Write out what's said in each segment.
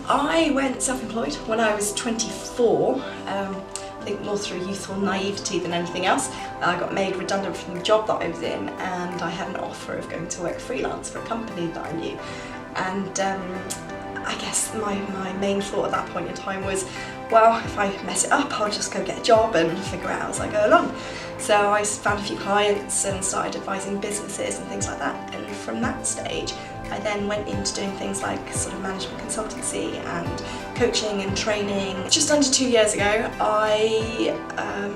I went self-employed when I was 24. I think more through youthful naivety than anything else. I got made redundant from the job that I was in, and I had an offer of going to work freelance for a company that I knew. And I guess my main thought at that point in time was, well, if I mess it up, I'll just go get a job and figure it out as I go along. So I found a few clients and started advising businesses and things like that. And from that stage, I then went into doing things like sort of management consultancy and coaching and training. Just under 2 years ago, I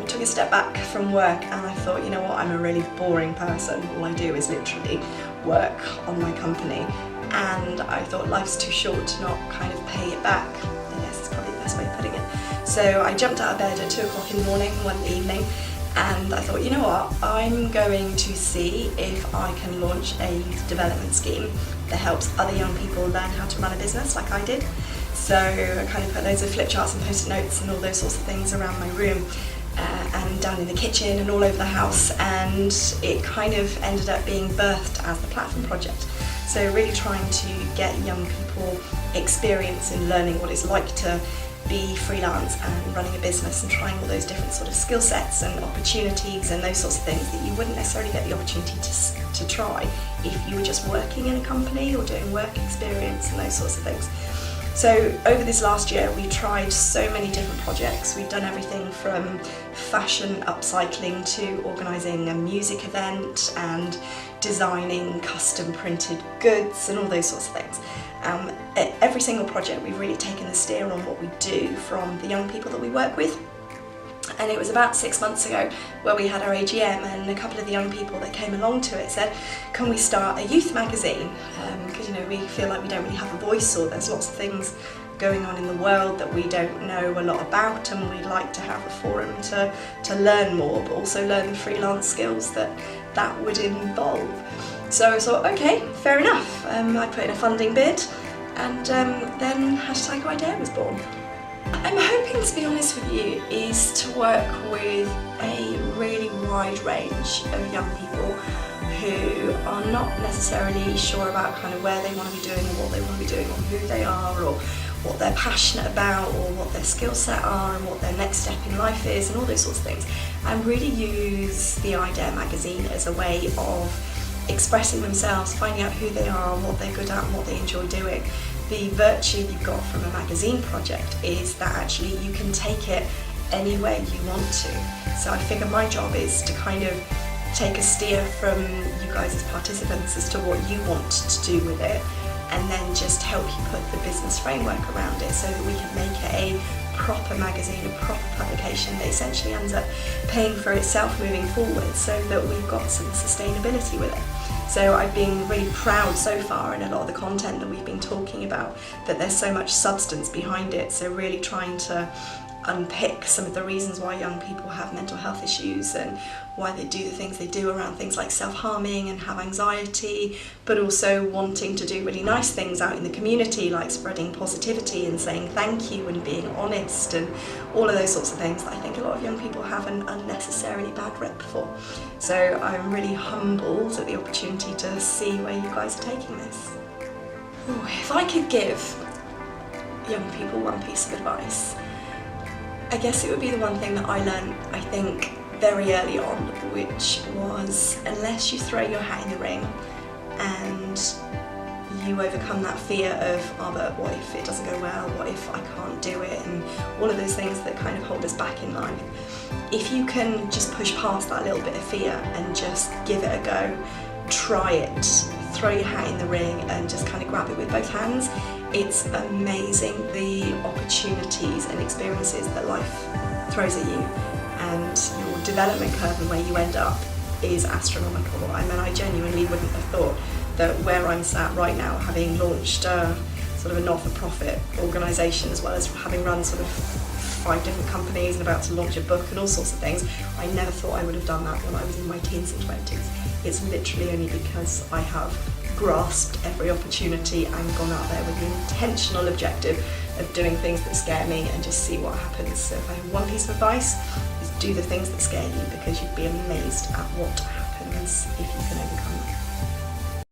took a step back from work and I thought, you know what, I'm a really boring person. All I do is literally work on my company. And I thought life's too short to not kind of pay it back. I guess it's probably the best way of putting it. So I jumped out of bed at 2 o'clock in the morning one evening, and I thought, you know what, I'm going to see if I can launch a youth development scheme that helps other young people learn how to run a business like I did. So I kind of put loads of flip charts and post-it notes and all those sorts of things around my room and down in the kitchen and all over the house, and it kind of ended up being birthed as the platform project. So really trying to get young people experience in learning what it's like to be freelance and running a business and trying all those different sort of skill sets and opportunities and those sorts of things that you wouldn't necessarily get the opportunity to try if you were just working in a company or doing work experience and those sorts of things. So over this last year we've tried so many different projects. We've done everything from fashion upcycling to organising a music event and designing custom printed goods and all those sorts of things. At every single project we've really taken the steer on what we do from the young people that we work with. And it was about 6 months ago where we had our AGM, and a couple of the young people that came along to it said, can we start a youth magazine? Because we feel like we don't really have a voice, or there's lots of things going on in the world that we don't know a lot about, and we'd like to have a forum to learn more, but also learn the freelance skills that would involve. So I thought, okay, fair enough. I put in a funding bid, and then #iDare was born. I'm hoping, to be honest with you, is to work with a really wide range of young people who are not necessarily sure about kind of where they want to be doing or what they want to be doing or who they are or what they're passionate about or what their skill set are and what their next step in life is and all those sorts of things, and really use the iDare magazine as a way of expressing themselves, finding out who they are, what they're good at and what they enjoy doing. The virtue you've got from a magazine project is that actually you can take it anywhere you want to. So I figure my job is to kind of take a steer from you guys as participants as to what you want to do with it, and then just help you put the business framework around it so that we can make it a proper magazine, a proper publication that essentially ends up paying for itself moving forward, so that we've got some sustainability with it. So I've been really proud so far in a lot of the content that we've been talking about that there's so much substance behind it. So really trying to unpick some of the reasons why young people have mental health issues and why they do the things they do around things like self-harming and have anxiety, but also wanting to do really nice things out in the community, like spreading positivity and saying thank you and being honest and all of those sorts of things that I think a lot of young people have an unnecessarily bad rep for. So I'm really humbled at the opportunity to see where you guys are taking this. Ooh, if I could give young people one piece of advice, I guess it would be the one thing that I learned, I think, very early on, which was, unless you throw your hat in the ring and you overcome that fear of, oh, but what if it doesn't go well, what if I can't do it, and all of those things that kind of hold us back in life. If you can just push past that little bit of fear and just give it a go, try it, throw your hat in the ring and just kind of grab it with both hands, it's amazing the opportunities and experiences that life throws at you, and your development curve and where you end up is astronomical. I mean, I genuinely wouldn't have thought that where I'm sat right now, having launched sort of a not-for-profit organisation, as well as having run sort of 5 different companies and about to launch a book and all sorts of things, I never thought I would have done that when I was in my teens and 20s. It's literally only because I have grasped every opportunity and gone out there with the intentional objective of doing things that scare me and just see what happens. So if I have one piece of advice, is do the things that scare you, because you'd be amazed at what happens if you can overcome them.